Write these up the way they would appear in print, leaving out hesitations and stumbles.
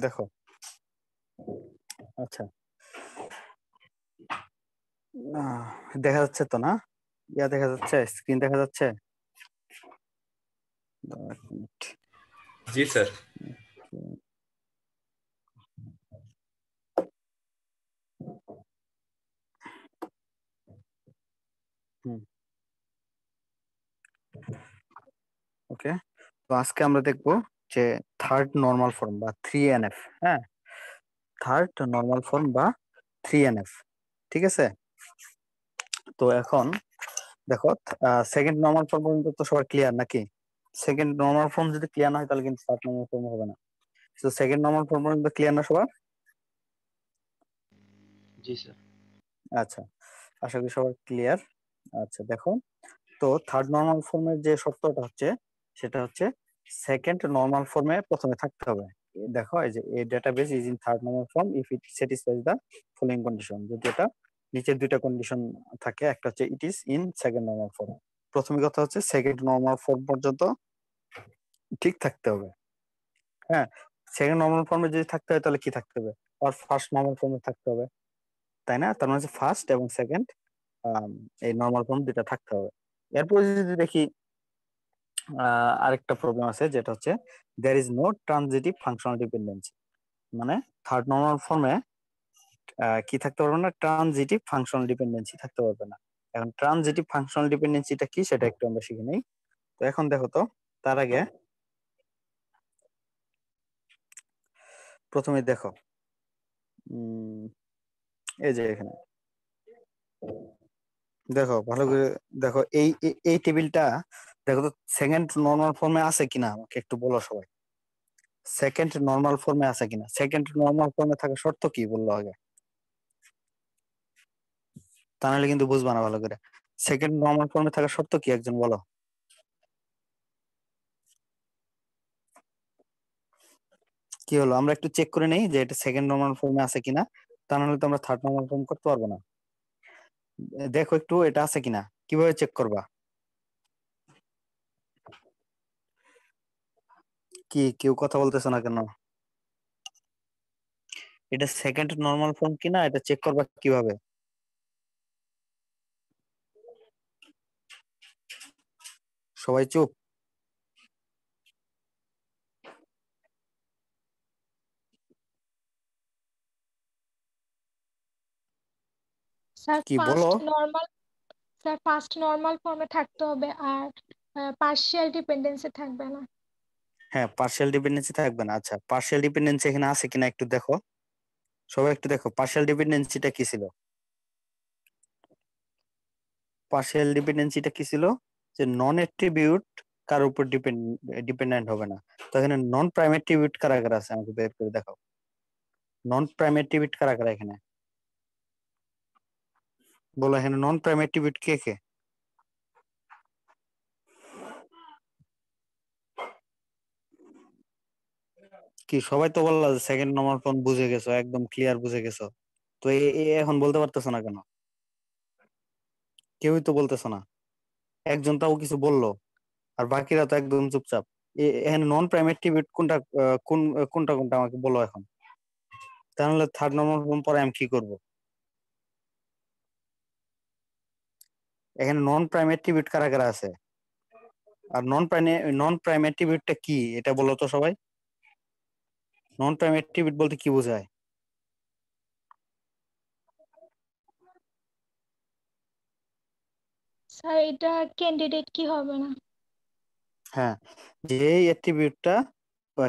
দেখো, আচ্ছা, দেখা যাচ্ছে তো না? দেখা যাচ্ছে, স্ক্রিন দেখা যাচ্ছে? দাঁড়াও এক মিনিট। জি স্যার। ওকে, তো আজকে আমরা দেখবো যে থার্ড নর্মাল ফর্ম বা 3NF। হ্যাঁ, থার্ড নর্মাল ফর্ম বা 3NF, ঠিক আছে? তো এখন দেখো, সেকেন্ড নর্মাল ফর্ম পর্যন্ত তো সবার ক্লিয়ার নাকি? সেকেন্ড নর্মাল ফর্ম যদি ক্লিয়ার না হয় তাহলে কিন্তু থার্ড নর্মাল ফর্ম হবে না। তো সেকেন্ড নর্মাল ফর্ম পর্যন্ত ক্লিয়ার না সবার? জি স্যার। আচ্ছা, আশা করি সবার ক্লিয়ার। আচ্ছা দেখো, তো থার্ড নর্মাল ফর্মের যে শর্তটা হচ্ছে সেটা হচ্ছে সেকেন্ড নর্মাল ফর্মে প্রথমে থাকতে হবে। দেখো, এই যে এই database is in third normal form if it স্যাটিসফাইজ the following condition. যদি এটা নিচের দুইটা কন্ডিশন থাকে, একটা হচ্ছে it is in second normal form. প্রথম কথা হচ্ছে সেকেন্ড নর্মাল ফর্ম পর্যন্ত ঠিক থাকতে হবে। হ্যাঁ, সেকেন্ড নর্মাল ফর্মে যদি থাকতে হয় তাহলে কি থাকতে হবে? আর ফার্স্ট নর্মাল ফর্মে থাকতে হবে, তাই না? তার মানে ফার্স্ট এবং সেকেন্ড এই নর্মাল ফর্ম দুটা থাকতে হবে। এরপরে যদি দেখি আরেকটা প্রবলেম আছে, যেটা হচ্ছে there is no transitive functional dependency. মানে থার্ড নর্মাল ফর্মে কি থাকতে পারবে না? ট্রানজিটিভ ফাংশনাল ডিপেন্ডেন্সি থাকতে পারবে না। এখন ট্রানজিটিভ ফাংশনাল ডিপেন্ডেন্সিটা কি সেটা একটু আমরা শিখে নেই। তো এখন দেখো তো, তার আগে প্রথমে দেখো, উম, এই যে এখানে দেখো, ভালো করে দেখো, এই টেবিলটা দেখো তো, সেকেন্ড নর্মাল ফর্মে আছে কিনা আমাকে একটু বলো সবাই। সেকেন্ড নর্মাল ফর্মে আছে কিনা? সেকেন্ড নর্মাল ফর্মে থাকা শর্ত কি বললো আগে, তা নাহলে কিন্তু বুঝবা না ভালো করে। সেকেন্ড নর্মাল ফর্মে থাকা শর্ত কি একজন বলো। কি হলো, আমরা একটু চেক করে নেই যে এটা সেকেন্ড নর্মাল ফর্মে আছে কিনা, তা নাহলে তো আমরা থার্ড নর্মাল ফর্ম করতে পারবো না। দেখো একটু এটা আছে কিনা, কিভাবে চেক করবা? কি কেউ কথা বলতেছে না কেন? এটা সেকেন্ড নর্মাল ফর্ম কিনা এটা চেক করবা কিভাবে? সবাই চুপ। স্যার কি বলো? ফার্স্ট নর্মাল ফর্মে থাকতে হবে, আর পার্শিয়াল ডিপেন্ডেন্সি থাকবে না। হ্যাঁ, পার্শিয়াল ডিপেন্ডেন্সি থাকবে না। আচ্ছা, পার্শিয়াল ডিপেন্ডেন্সি এখানে আছে কিনা একটু দেখো, সবাই একটু দেখো পার্শিয়াল ডিপেন্ডেন্সিটা কি ছিল। পার্শিয়াল ডিপেন্ডেন্সিটা কি ছিল? যে নন এট্রিবিউট কার উপর ডিপেন্ডেন্ট হবে না। তো এখানে নন প্রাইম এট্রিবিউট কারা কারা আছে আমাকে বের করে দেখাও। নন প্রাইম এট্রিবিউট কারা কারা এখানে বলো, এখানে নন প্রাইম এট্রিবিউট কে কে? কি সবাই তো বললা যে সেকেন্ড নর্মাল ফর্ম বুঝে গেছো, একদম ক্লিয়ার বুঝে গেছো, তো এখন বলতে পারতেছো না কেন? কেউই তো বলতেছো না, একজন তাও কিছু বললো, আর বাকিরা তো একদম চুপচাপ। এখানে নন প্রাইম এট্রিবিউট কোনটা, কোনটা কোনটা আমাকে বলো এখন, তাহলে থার্ড নর্মাল ফর্ম পরে আমি কি করব? এখানে নন প্রাইম এট্রিবিউট কারা কারা আছে? আর নন প্রাইম এট্রিবিউটটা কি এটা বলো তো সবাই। নন প্রাইম এট্রিবিউট বলতে কি বোঝায়? স্যার এটা ক্যান্ডিডেট কি হবে না? হ্যাঁ, যে অ্যাট্রিবিউটটা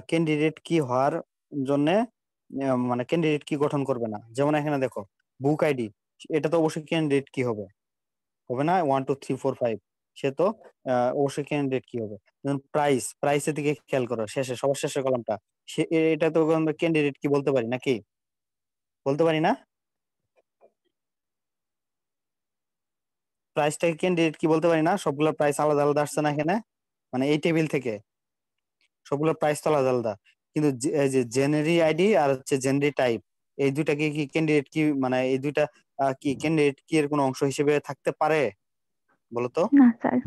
ক্যান্ডিডেট কি হওয়ার জন্য, মানে ক্যান্ডিডেট কি গঠন করবে না। যেমন এখানে দেখো, বুক আইডি, এটা তো অবশ্যই ক্যান্ডিডেট কি হবে, হবে না? 1 2 3 4 5, সে তো অবশ্যই ক্যান্ডিডেট কি হবে। যেমন প্রাইসের দিকে খেয়াল করো, শেষে সবার শেষের কলামটা, এটা তো ক্যান্ডিডেট কি বলতে পারি নাকি? বলতে পারি না? প্রাইসটাকে ক্যান্ডিডেট কি বলতে পারি না? সবগুলো প্রাইস আলাদা আলাদা আসছে না এখানে, মানে এই টেবিল থেকে সবগুলো প্রাইস তো আলাদা আলাদা। কিন্তু এই যে জেনারি আইডি আর হচ্ছে জেনারি টাইপ, এই দুইটা কি ক্যান্ডিডেট কি, মানে এই দুইটা কি ক্যান্ডিডেট কি এর কোনো অংশ হিসেবে থাকতে পারে বলো তো? না স্যার।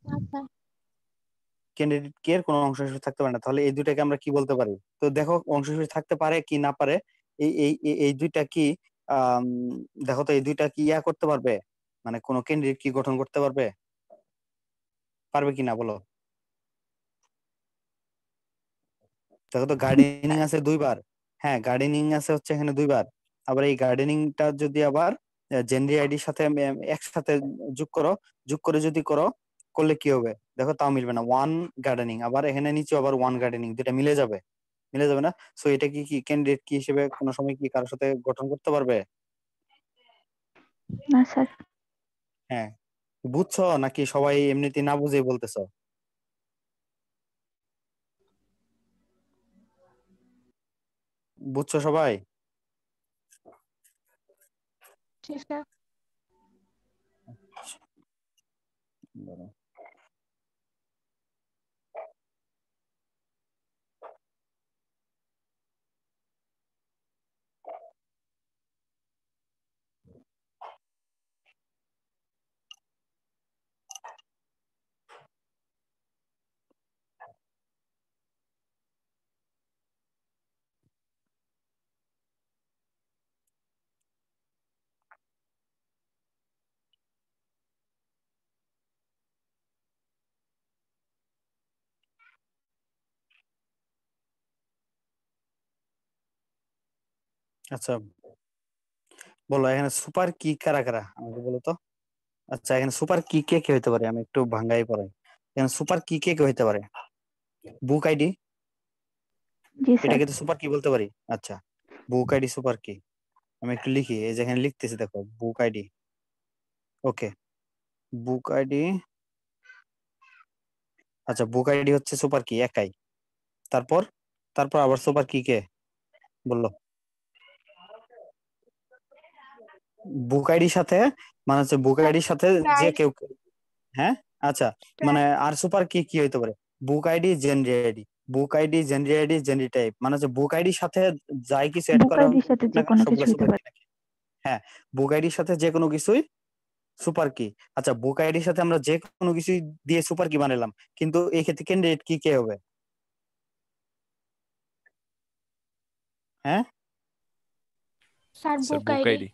না স্যার। ক্যান্ডিডেট কি এর কোনো অংশ হিসেবে থাকতে পারে না, তাহলে এই দুইটাকে আমরা কি বলতে পারি? তো দেখো অংশ হিসেবে থাকতে পারে কি না পারে, এই দুইটা কি আহ দেখো তো এই দুইটা কি ইয়া করতে পারবে, মানে কোনো ক্যান্ডিডেট কি গঠন করতে পারবে, পারবে কিনা বলো? দেখো তো গার্ডেনিং আছে দুইবার, হ্যাঁ গার্ডেনিং আছে হচ্ছে এখানে দুইবার, আবার এই গার্ডেনিংটা যদি আবার জেনারি আইডির সাথে একসাথে যোগ করো, যোগ করে যদি করো, করলে কি হবে দেখো, তাও মিলবে না। ওয়ান গার্ডেনিং, আবার এখানে নিচে আবার ওয়ান গার্ডেনিং, দুটা মিলে যাবে, মিলে যাবে না। সো এটা কি ক্যান্ডিডেট কি হিসেবে কোনো সময় কি কারোর সাথে গঠন করতে পারবে? না স্যার। হ্যাঁ, বুঝছো নাকি সবাই এমনিতে না বুঝেই বলতেছো? বুঝছো সবাই? জি স্যার। দাঁড়াও। আচ্ছা বলো, এখানে সুপার কি কারা কারা আমাকে বলো তো। আচ্ছা এখানে সুপার কি কে কে হইতে পারে, আমি একটু ভাঙ্গাই পড়াই। এখানে সুপার কি কে কে হইতে পারে? বুক আইডি, জি স্যার। এটাকে তো সুপার কি বলতে পারি। আচ্ছা বুক আইডি সুপার কি, আমি একটু লিখি, এই যেখানে লিখতেছি দেখো বুক আইডি। ওকে, বুক আইডি। আচ্ছা বুক আইডি হচ্ছে সুপার কি একাই, তারপর তারপর আবার সুপার কি কে বললো? বুক আইডির সাথে, মানে হচ্ছে বুক আইডির সাথে যে প্রাইস। কেউ, হ্যাঁ আচ্ছা, মানে প্রাইস। আর সুপার কি কি হইতে পারে? Book ID, genre ID, book ID, genre ID, genre type, মানে হচ্ছে বুক আইডির সাথে যাই কিছু এড বুক করা আইডির সাথে হোক না যে কেন কোনো কিছু সবগুলো হতে সুপার কি পারে। নাকি? হ্যাঁ, বুক আইডির সাথে যে কোনো কিছুই সুপার কি। আচ্ছা বুক আইডির সাথে আমরা যে কোনো কিছুই দিয়ে সুপার কি বানালাম, কিন্তু এই ক্ষেত্রে ক্যান্ডিডেট কি কে হবে? হ্যাঁ স্যার স্যার বুক বুক আইডি। আইডি।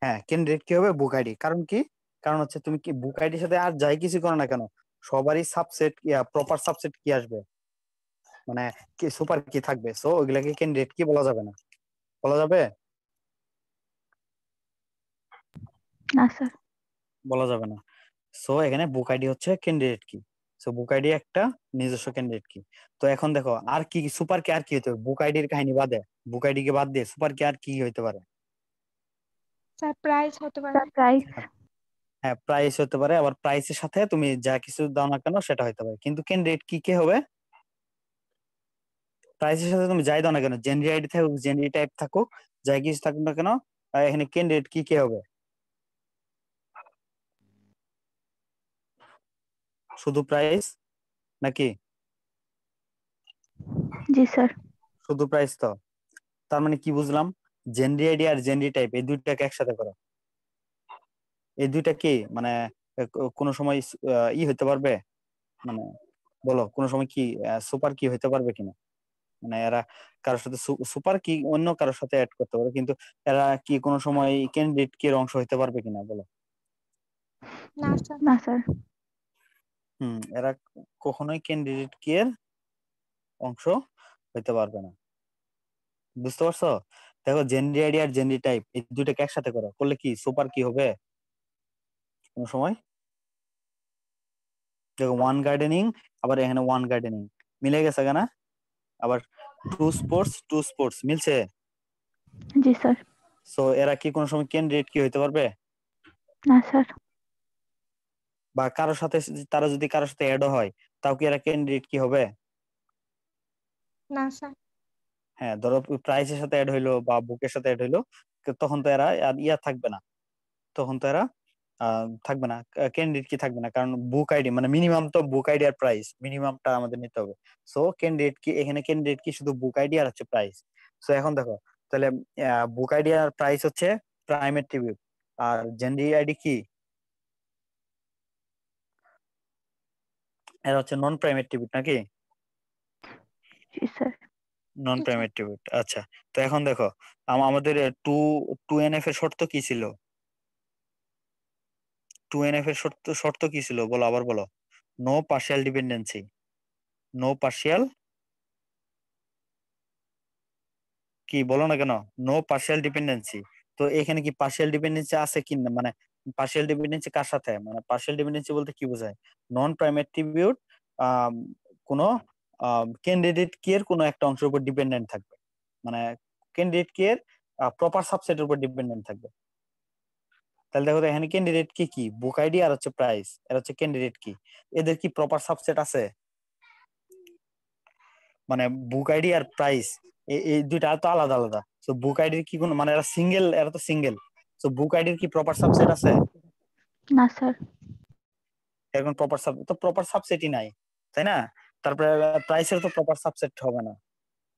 হ্যাঁ, ক্যান্ডিডেট কি হবে? বুক আইডি। কারণ কি? কারণ হচ্ছে তুমি কি বুক আইডির সাথে আর যাই কিছু করো না কেন, সবারই সাবসেট প্রপার সাবসেট কি আসবে, মানে কি সুপার কি থাকবে, সো ওইগুলাকে ক্যান্ডিডেট কি বলা যাবে না, বলা যাবে? না স্যার। বলা যাবে না। সো এখানে বুক আইডি হচ্ছে ক্যান্ডিডেট কি। সো বুক আইডি একটা নিজস্ব ক্যান্ডিডেট কি। তো এখন দেখো আর কি সুপার কি আর কি হতে হবে বুক আইডির কাহিনী বাদে, বুক আইডি কে বাদ দিয়ে সুপার কি আর কি হইতে পারে? স্যার প্রাইস হতে পারে। Sir price. হ্যাঁ প্রাইস হতে পারে, আবার প্রাইসের সাথে তুমি যা কিছু দাও না কেন সেটা হতে পারে, কিন্তু ক্যান্ডিডেট কি কে হবে? প্রাইসের সাথে তুমি যাই দাও না কেন, জেনারি আইডি থাকুক, জেনারি টাইপ থাকুক, যাই কিছু থাকুক না কেন, এখানে ক্যান্ডিডেট কি কে হবে? শুধু প্রাইস নাকি? জি স্যার। শুধু প্রাইস তো, তার মানে কি বুঝলাম? জেনারি আইডি আর জেনারি টাইপ এই দুইটাকে একসাথে করো। এই দুইটা কি মানে কোনো সময় হতে পারবে, মানে বলো কোনো সময় কি সুপার কি হতে পারবে কিনা? মানে এরা কারোর সাথে সুপার কি অন্য কারোর সাথে অ্যাড করতে পারবে, কিন্তু এরা কি কোনো সময় ক্যান্ডিডেট কি এর অংশ হতে পারবে কিনা বলো? না স্যার। না স্যার। এরা কখনোই ক্যান্ডিডেট কি এর অংশ হইতে পারবে না, বুঝতে পারছো? দেখো জেনারি আইডি আর জেনারি টাইপ এই দুইটাকে একসাথে করো, করলে কি সুপার কি হবে কোন সময়? দেখো ওয়ান গার্ডেনিং, আবার এখানে ওয়ান গার্ডেনিং, মিলে গেছে না? আবার টু স্পোর্টস মিলছে। জি স্যার। সো এরা কি কোনো সময় ক্যান্ডিডেট কি হইতে পারবে? না স্যার। বা কারোর সাথে, তারা যদি কারোর সাথে অ্যাডও হয়, তাও কি এরা ক্যান্ডিডেট কি হবে? না স্যার। হ্যাঁ ধরো প্রাইসের সাথে অ্যাড হইলো বা বুকের সাথে অ্যাড হইলো, তখন তো এরা আর ইয়া থাকবে না, তখন তো এরা থাকবে না, ক্যান্ডিডেট কি থাকবে না, কারণ বুক আইডি মানে মিনিমাম তো বুক আইডি আর প্রাইস মিনিমামটা আমাদের নিতে হবে। সো ক্যান্ডিডেট কি, এখানে ক্যান্ডিডেট কি শুধু বুক আইডি আর হচ্ছে প্রাইস। সো এখন দেখো তাহলে বুক আইডি আর প্রাইস হচ্ছে প্রাইম অ্যাট্রিবিউট, আর জেনারি আইডি কি, এরা হচ্ছে নন প্রাইম অ্যাট্রিবিউট নাকি? জি স্যার। নন জি প্রাইম স্যার। অ্যাট্রিবিউট। আচ্ছা, তো এখন দেখো আমাদের টু টু এনএফ এর শর্ত কি ছিল? টু এনএফ এর শর্ত শর্ত কি ছিল বলো, আবার বলো। No partial dependency, no partial কি বলো না কেন, নো পার্শিয়াল ডিপেন্ডেন্সি। তো এখানে কি পার্শিয়াল ডিপেন্ডেন্সি আছে কি না, মানে পার্শিয়াল ডিপেন্ডেন্সি কার সাথে, মানে পার্শিয়াল ডিপেন্ডেন্সি বলতে কি বোঝায়? নন প্রাইম অ্যাট্রিবিউট কোনো ক্যান্ডিডেট কি এর কোনো একটা অংশের উপর ডিপেন্ডেন্ট থাকবে, মানে ক্যান্ডিডেট কি এর প্রপার সাবসেটের উপর ডিপেন্ডেন্ট থাকবে। তাহলে দেখো তো এখানে ক্যান্ডিডেট কি কি, বুক আইডি আর হচ্ছে প্রাইস, এর হচ্ছে ক্যান্ডিডেট কি, এদের কি প্রপার সাবসেট আছে? মানে বুক আইডি আর প্রাইস এই দুইটা তো আলাদা আলাদা। তো বুক আইডির কি কোনো মানে এরা সিঙ্গেল, এরা তো সিঙ্গেল। তো বুক আইডির কি প্রপার সাবসেট আছে? না স্যার। এখন প্রপার সাব তো প্রপার সাবসেটই নাই, তাই না? তারপরে প্রাইসের তো প্রপার সাবসেট হবে না।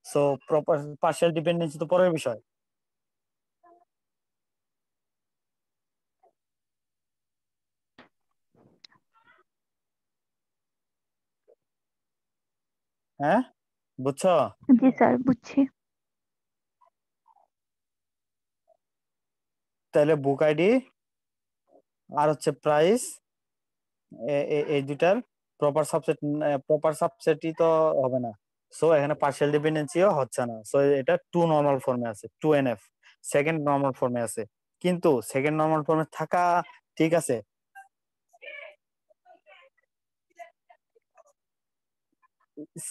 সো প্রপার পার্শিয়াল ডিপেন্ডেন্সি তো পরের বিষয়। হ্যাঁ, বুঝছো? জি স্যার, বুঝছি। তাহলে বুক আইডি আর হচ্ছে প্রাইস এই দুটার প্রপার সাবসেটই তো হবে না। সো এখানে পার্শিয়াল ডিপেন্ডেন্সিও হচ্ছে না। সো এটা টু নর্মাল ফর্মে আছে, টু এনএফ সেকেন্ড নর্মাল ফর্মে আছে। কিন্তু সেকেন্ড নর্মাল ফর্মে থাকা ঠিক আছে,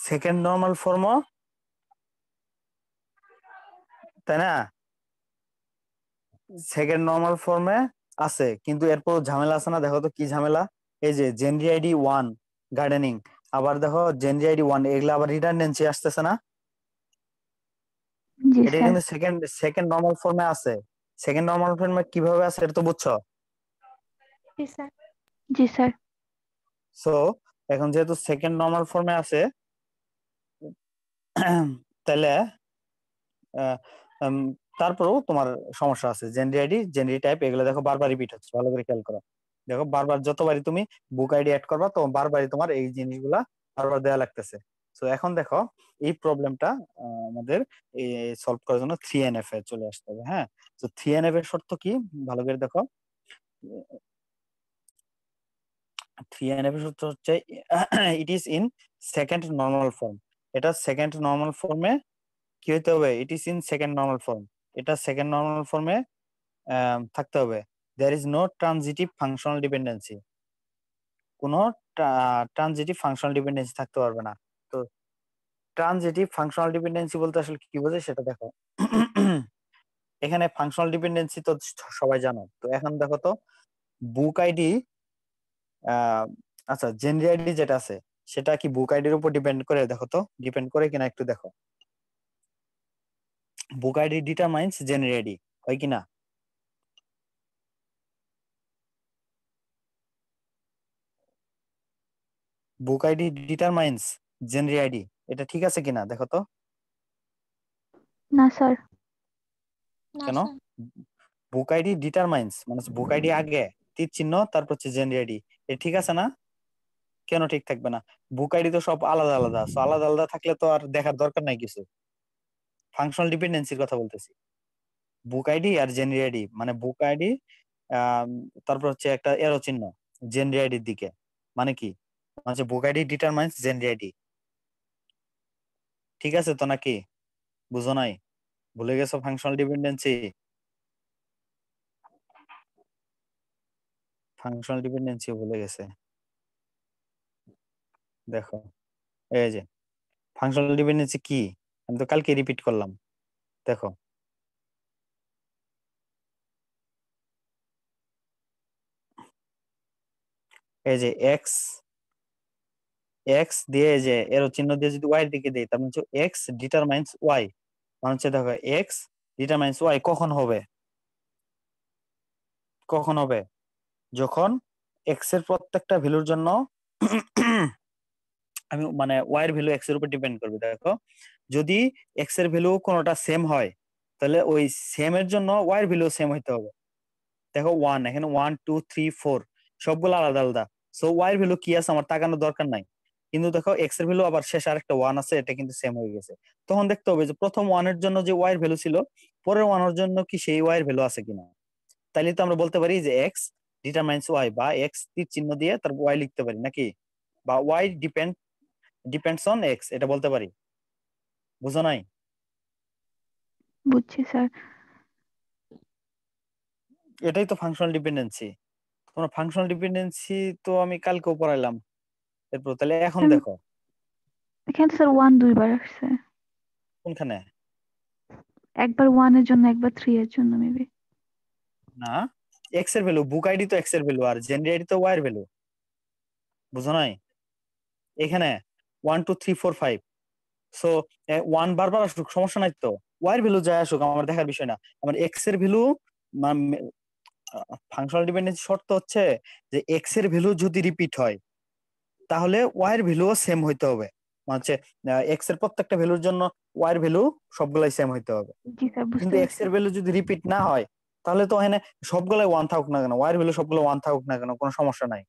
সেকেন্ড নর্মাল ফর্মও, তাই না? সেকেন্ড নর্মাল ফর্মে আছে, কিন্তু এরপর ঝামেলা আছে না, দেখো তো কি ঝামেলা। এই যে জেনরি আইডি 1 গার্ডেনিং, আবার দেখো জেনরি আইডি 1 এগুলা আবার রিডান্ডেন্সি আসতেছে না? জি এটা স্যার। কিন্তু সেকেন্ড সেকেন্ড নর্মাল ফর্মে আছে। সেকেন্ড নর্মাল ফর্মে কিভাবে আছে এটা তো বুঝছো? জি স্যার। জি স্যার। সো এখন যেহেতু সেকেন্ড নর্মাল ফর্মে আছে, তাহলে আহ, উম, তারপরেও তোমার সমস্যা আছে। জেনরি আইডি জেনরি টাইপ এগুলো দেখো বারবার রিপিট হচ্ছে, ভালো করে খেয়াল করো। দেখো বারবার যতবারই তুমি বুক আইডি অ্যাড করবা তো বারবারই তোমার এই জিনিসগুলা বারবার দেওয়া লাগতেছে। তো এখন দেখো এই প্রবলেমটা আমাদের সলভ করার জন্য 3NF এ চলে আসতে হবে। হ্যাঁ, তো 3NF এর শর্ত কি ভালো করে দেখো। 3NF এর শর্ত হচ্ছে it is in second normal form. এটা সেকেন্ড নর্মাল ফর্মে কি হইতে হবে, it is in second normal form, এটা সেকেন্ড নর্মাল ফর্মে থাকতে হবে। There is no transitive functional dependency, কোনো ট্রানজিটিভ ফাংশনাল ডিপেন্ডেন্সি থাকতে পারবে না। তো ট্রানজিটিভ ফাংশনাল ডিপেন্ডেন্সি বলতে আসলে কি বোঝে সেটা দেখো। এখানে ফাংশনাল ডিপেন্ডেন্সি তো সবাই জানো। তো এখন দেখো তো বুক আইডি, আচ্ছা জেনরি আইডি যেটা আছে সেটা কি বুক আইডির উপর ডিপেন্ড করে, দেখো তো ডিপেন্ড করে কিনা একটু দেখো। বুক আইডি ডিটারমাইন্স জেনরি আইডি, হয় কিনা? বুক আইডি ডিটারমাইন্স জেনরি আইডি, এটা ঠিক আছে কিনা দেখো তো। না স্যার। না কেন? স্যার। বুক আইডি ডিটারমাইন্স মানে বুক আইডি আগে, তীর চিহ্ন তারপর হচ্ছে জেনরি আইডি, এ ঠিক আছে না? কেন ঠিক থাকবে না? বুক আইডি তো সব আলাদা আলাদা, সো আলাদা আলাদা থাকলে তো আর দেখার দরকার নাই কিছু। ফাংশনাল ডিপেন্ডেন্সির কথা বলতেছি। বুক আইডি আর জেনরি আইডি মানে বুক আইডি তারপর হচ্ছে একটা এরো চিহ্ন জেনরি আইডির দিকে, মানে কি, মানে হচ্ছে বুক আইডি ডিটারমাইন্স জেনরি আইডি। ঠিক আছে তো নাকি? বুঝো নাই? ভুলে গেছো ফাংশনাল ডিপেন্ডেন্সি? ফাংশনাল ডিপেন্ডেন্সি ভুলে গেছে। দেখো এই যে ফাংশনাল ডিপেন্ডেন্সি কি, আমি তো কালকে রিপিট করলাম। দেখো এই যে এক্স এক্স দিয়ে এই যে এরো চিহ্ন দিয়ে যদি ওয়াই এর দিকে দেই তার মানে হচ্ছে এক্স ডিটারমাইন্স ওয়াই, মানে হচ্ছে দেখো এক্স ডিটারমাইন্স ওয়াই কখন হবে, কখন হবে যখন এক্স এর প্রত্যেকটা ভ্যালুর জন্য আমি মানে ওয়াই এর ভ্যালু এক্স এর উপর ডিপেন্ড করবে। দেখো যদি এক্স এর ভ্যালু কোনোটা সেম হয় তাহলে ওই সেম এর জন্য ওয়াই এর ভ্যালু সেম হইতে হবে। দেখো 1 এখানে 1 2 3 4 সবগুলো আলাদা আলাদা। সো ওয়াই এর ভ্যালু কি আছে আমার তাকানোর দরকার নাই, কিন্তু দেখো এক্স এর ভ্যালু আবার শেষে আরেকটা 1 আছে, এটা কিন্তু সেম হয়ে গেছে। তখন দেখতে হবে যে প্রথম 1 এর জন্য যে ওয়াই এর ভ্যালু ছিল পরের 1 এর জন্য কি সেই ওয়াই এর ভ্যালু আছে কিনা। তাইলে তো আমরা বলতে পারি যে এক্স ডিটারমাইন্স ওয়াই, বা এক্স তীর চিহ্ন দিয়ে তারপর ওয়াই লিখতে পারি নাকি, বা ওয়াই ডিপেন্ডস অন এক্স, এটা বলতে পারি। বুঝো নাই? বুঝছি স্যার। এটাই তো ফাংশনাল ডিপেন্ডেন্সি। তোমরা ফাংশনাল ডিপেন্ডেন্সি তো আমি কালকেও পড়াইলাম। এরপর তাহলে এখন স্যার দেখো এখানে তো স্যার 1 2বার আসছে, কোনখানে। একবার 1 এর জন্য একবার 3 এর জন্য মেবি। না, এক্স এর ভ্যালু, বুক আইডি তো এক্স এর ভ্যালু আর জেনারি আইডি তো ওয়াই এর ভ্যালু। বুঝো নাই? এখানে 1 2 3 4 5, সো 1 বারবার আসুক সমস্যা নাই তো, ওয়াই এর ভ্যালু যায় আসুক আমার দেখার বিষয় না। আমার এক্স এর ভ্যালু, ফাংশনাল ডিপেন্ডেন্সি শর্ত হচ্ছে যে এক্স এর ভ্যালু যদি রিপিট হয় তাহলে ওয়াই এর ভ্যালুও সেম হইতে হবে। মানে হচ্ছে এক্স এর প্রত্যেকটা ভ্যালুর জন্য ওয়াই এর ভ্যালু সবগুলাই সেম হইতে হবে। জি স্যার, বুঝতে কিন্তু এক্স পারছি। এর ভ্যালু যদি রিপিট না হয় তাহলে তো এখানে সবগুলাই 1 থাকুক না কেন, ওয়াই এর ভ্যালু সবগুলো 1 থাকুক না কেন, কোনো সমস্যা নাই।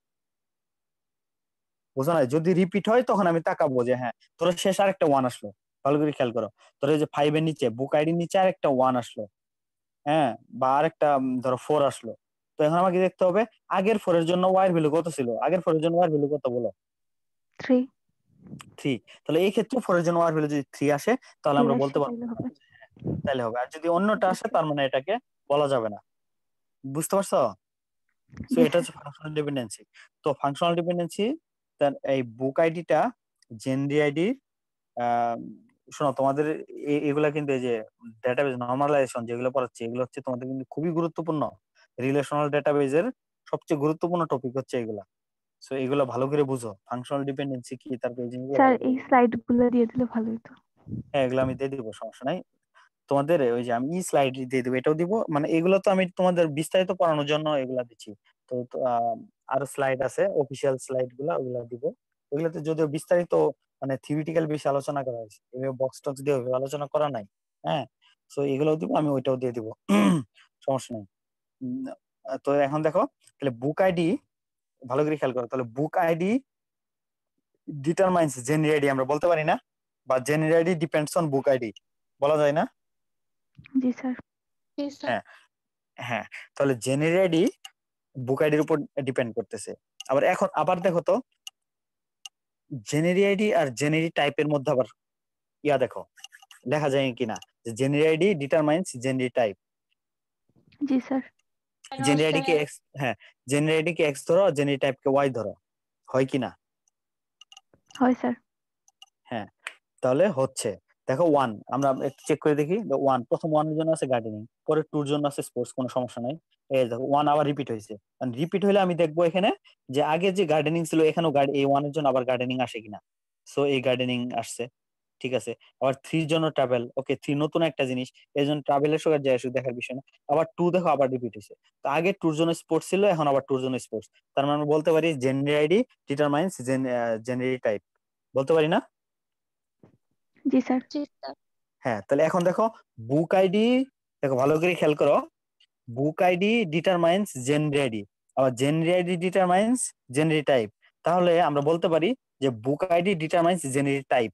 বুঝো নাই? যদি রিপিট হয় তখন আমি তাকাবো যে হ্যাঁ তোর শেষ আরেকটা 1 আসলো। ভালো করে খেয়াল করো, তোর এই যে 5 এর নিচে বুক আইডির নিচে আরেকটা 1 আসলো, হ্যাঁ, বা আরেকটা ধরো 4 আসলো। তো এখন আমাকে দেখতে হবে আগের 4 এর জন্য ওয়াই এর ভ্যালু কত ছিল, আগের 4 এর জন্য ওয়াই এর ভ্যালু কত বলো? 3। 3। তাহলে এই ক্ষেত্রে 4 এর জন্য ওয়াই এর ভ্যালু যদি 3 আসে তাহলে 3 আমরা আসছে বলতে পারবো তাইলে হবে। তাইলে হবে, আর যদি অন্যটা আসে বুঝছি। তার মানে এটাকে বলা যাবে না। বুঝতে পারছো? সো জি এটা স্যার। হচ্ছে ফাংশনাল ডিপেন্ডেন্সি। তো ফাংশনাল ডিপেন্ডেন্সি তার এই বুক আইডিটা জেনারি আইডি, শোনো তোমাদের এগুলা কিন্তু এই যে ডেটাবেজ নরমালাইজেশন যেগুলো পড়াচ্ছে এগুলো হচ্ছে তোমাদের কিন্তু খুবই গুরুত্বপূর্ণ। রিলেশনাল ডেটাবেজের সবচেয়ে গুরুত্বপূর্ণ টপিক হচ্ছে এগুলা। সো এগুলো ভালো করে বুঝো, ফাংশনাল ডিপেন্ডেন্সি কি, তারপর এই জিনিসগুলো স্যার ভালো করে এই বুঝো। স্লাইড গুলো দিয়ে দিলে ভালো হতো। হ্যাঁ এগুলো আমি দিয়ে দিব, সমস্যা নাই। তোমাদের ওই যে আমি স্লাইড দিয়ে দেবো, এটাও দিব, মানে এগুলো তো আমি তোমাদের বিস্তারিত পড়ানোর জন্য এগুলা দিচ্ছি। তো তো, আরো স্লাইড আছে অফিসিয়াল স্লাইড গুলা, ওগুলা দিব। ওগুলাতে যদিও বিস্তারিত মানে থিওরিটিক্যাল বেশি আলোচনা করা হয়েছে, এভাবে বক্স টক্স দিয়ে ওইভাবে আলোচনা করা নাই। হ্যাঁ, তো এগুলোও দিব, আমি ওইটাও দিয়ে দিব, সমস্যা নেই। উম, তো এখন দেখো তাহলে বুক আইডি, ভালো করে খেয়াল করো, তাহলে book ID determines genre ID আমরা বলতে পারি না, বা genre ID depends on book ID বলা যায় না? জি স্যার। জি স্যার। হ্যাঁ, হ্যাঁ, তাহলে জেনারি আইডি বুক আইডির উপর ডিপেন্ড করতেছে। আবার এখন আবার দেখো তো জেনারি আইডি আর জেনারি টাইপের মধ্যে আবার দেখো দেখা যায় কিনা যে জেনারি আইডি ডিটারমাইন্স জেনারি টাইপ। জি স্যার। জেনারি আইডি কে এক্স, হ্যাঁ, জেনারি আইডি কে এক্স ধরো, জেনারি টাইপ কে ওয়াই ধরো, হয় কিনা? হয় স্যার। হ্যাঁ, তাহলে হচ্ছে দেখো 1 আমরা একটু চেক করে দেখি। 1 প্রথম 1 এর জন্য আছে গার্ডেনিং, পরে 2 এর জন্য আছে স্পোর্টস, কোনো সমস্যা নাই। এই দেখো 1 আবার রিপিট হয়েছে, রিপিট হইলে আমি দেখবো এখানে যে আগে যে গার্ডেনিং ছিল এখানেও এই 1 এর জন্য আবার গার্ডেনিং আসে কিনা। সো এই গার্ডেনিং আসছে, ঠিক আছে। আবার 3 এর জন্য ট্রাভেল, ওকে 3 নতুন একটা জিনিস, এই জন্য ট্রাভেলের সঙ্গে যায় শুধু দেখার বিষয় না। আবার 2 দেখো আবার রিপিট হয়েছে, তো আগে 2 এর জন্য স্পোর্টস ছিল, এখন আবার 2 এর জন্য স্পোর্টস। তার মানে আমরা বলতে পারি জেনারি আইডি ডিটারমাইন্স জেনারি টাইপ, বলতে পারি না? জি স্যার। জি স্যার। হ্যাঁ, তাহলে এখন দেখো বুক আইডি, দেখো ভালো করে খেয়াল করো, বুক আইডি ডিটারমাইন্স জেনারি আইডি, আবার জেনারি আইডি ডিটারমাইন্স জেনারি টাইপ। তাহলে আমরা বলতে পারি যে বুক আইডি ডিটারমাইন্স জেনারি টাইপ।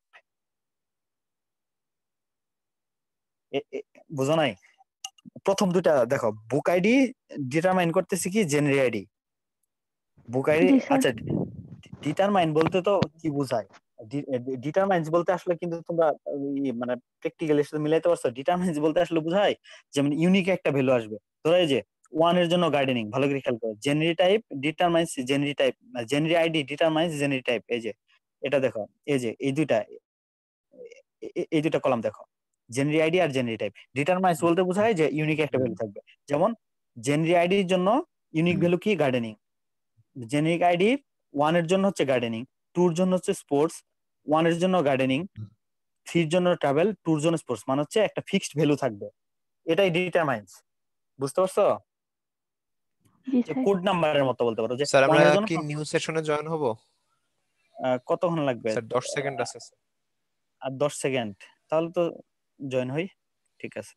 বুঝো নাই? প্রথম দুটা দেখো, বুক আইডি ডিটারমাইন করতেছি কি জেনারি আইডি, বুক আইডি। জি স্যার। আচ্ছা, ডিটারমাইন বলতে তো কি বোঝায়? ডিটারমাইন্স বলতে আসলে কিন্তু তোমরা মানে প্র্যাকটিক্যালি সাথে মিলাইতে পারছো। ডিটারমাইন্স বলতে আসলে বোঝায় যেমন ইউনিক একটা ভ্যালু আসবে। ধরো এই যে 1 এর জন্য গার্ডেনিং, ভালো করে খেয়াল করো, genre type determines genre type, genre ID determines genre type. এই যে এটা দেখো, এই যে এই দুইটা কলাম দেখো, জেনারি আইডি আর জেনারি টাইপ। ডিটারমাইন্স বলতে বোঝায় যে ইউনিক একটা ভ্যালু থাকবে। যেমন জেনারি আইডির জন্য ইউনিক ভ্যালু কি? গার্ডেনিং। জেনেরিক আইডি 1 এর জন্য হচ্ছে গার্ডেনিং, 2 এর জন্য হচ্ছে স্পোর্টস, 1 এর জন্য গার্ডেনিং, 3 এর জন্য ট্রাভেল, 2 এর জন্য স্পোর্টস, মানে হচ্ছে একটা ফিক্সড ভ্যালু থাকবে। এটাই ডিটারমাইন্স। বুঝতে পারছো? জি যে স্যার। কোড নাম্বারের মতো বলতে পারো যে স্যার 1 আমরা এর জন্য কি নিউ সেশনে জয়েন হব? কতক্ষণ লাগবে? স্যার 10 সেকেন্ড আছে। আর 10 সেকেন্ড, তাহলে তো জয়েন হই, ঠিক আছে।